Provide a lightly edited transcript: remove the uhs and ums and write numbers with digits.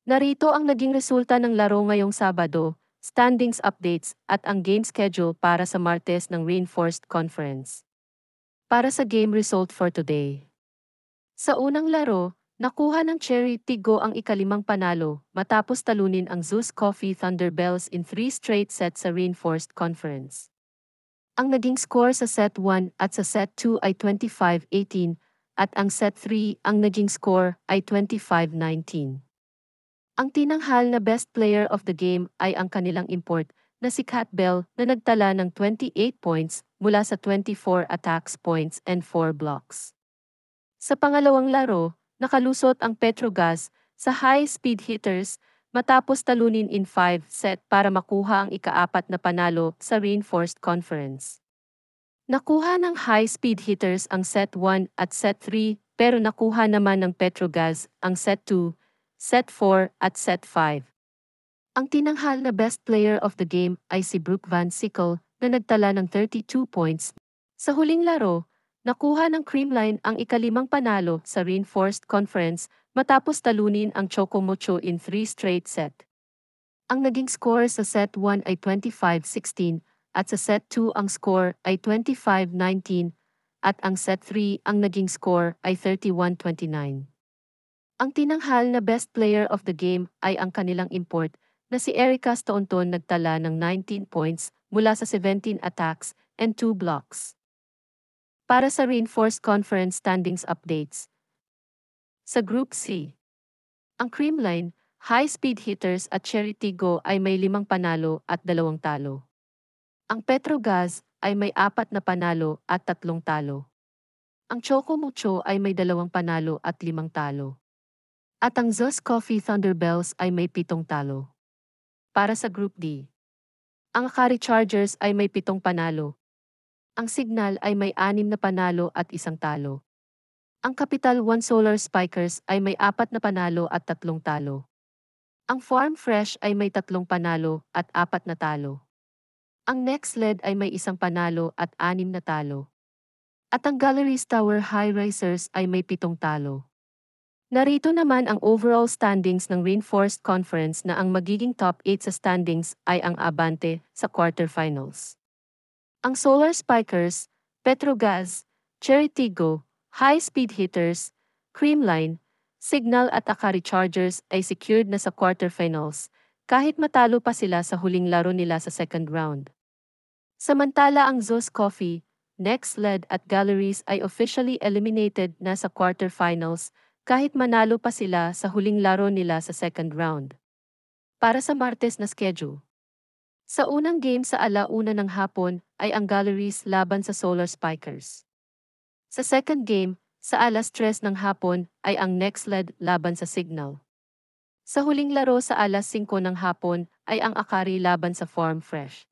Narito ang naging resulta ng laro ngayong Sabado, standings updates at ang game schedule para sa Martes ng Reinforced Conference. Para sa game result for today. Sa unang laro, nakuha ng Cherry Tigo ang ikalimang panalo matapos talunin ang Zeus Coffee Thunderbells in 3 straight sets sa Reinforced Conference. Ang naging score sa set 1 at sa set 2 ay 25-18 at ang set 3 ang naging score ay 25-19. Ang tinanghal na best player of the game ay ang kanilang import na si Cat Bell na nagtala ng 28 points mula sa 24 attacks points and 4 blocks. Sa pangalawang laro, nakalusot ang Petrogas sa high-speed hitters matapos talunin in 5 set para makuha ang ikaapat na panalo sa Reinforced Conference. Nakuha ng high-speed hitters ang set 1 at set 3 pero nakuha naman ng Petrogas ang set 2, set 4 at set 5. Ang tinanghal na best player of the game ay si Brooke Van Sickle na nagtala ng 32 points. Sa huling laro, nakuha ng Creamline ang ikalimang panalo sa Reinforced Conference matapos talunin ang Chocomocho in 3 straight set. Ang naging score sa set 1 ay 25-16 at sa set 2 ang score ay 25-19 at ang set 3 ang naging score ay 31-29. Ang tinanghal na best player of the game ay ang kanilang import na si Erica Staunton nagtala ng 19 points mula sa 17 attacks and 2 blocks. Para sa Reinforced Conference standings updates. Sa Group C, ang Creamline, high-speed hitters at Cherry Tigo ay may 5 panalo at 2 talo. Ang Petrogas ay may 4 na panalo at 3 talo. Ang Chocomucho ay may 2 panalo at 5 talo. At ang Zeus Coffee Thunderbells ay may 7 talo. Para sa Group D, ang Akari Chargers ay may 7 panalo. Ang Signal ay may 6 na panalo at 1 talo. Ang Capital One Solar Spikers ay may 4 na panalo at 3 talo. Ang Farm Fresh ay may 3 panalo at 4 na talo. Ang Next Led ay may 1 panalo at 6 na talo. At ang Galleries Tower High Risers ay may 7 talo. Narito naman ang overall standings ng Reinforced Conference na ang magiging top 8 sa standings ay ang Abante sa quarterfinals. Ang Solar Spikers, Petrogas, Cherry Tigo, High Speed Hitters, Creamline, Signal at Akari Chargers ay secured na sa quarterfinals kahit matalo pa sila sa huling laro nila sa second round. Samantala ang Zeus Coffee, Next Led at Galleries ay officially eliminated na sa quarterfinals kahit manalo pa sila sa huling laro nila sa second round. Para sa Martes na schedule. Sa unang game sa 1:00 ng hapon ay ang Galleries laban sa Solar Spikers. Sa second game, sa 3:00 ng hapon ay ang Next Led laban sa Signal. Sa huling laro sa 5:00 ng hapon ay ang Akari laban sa Farm Fresh.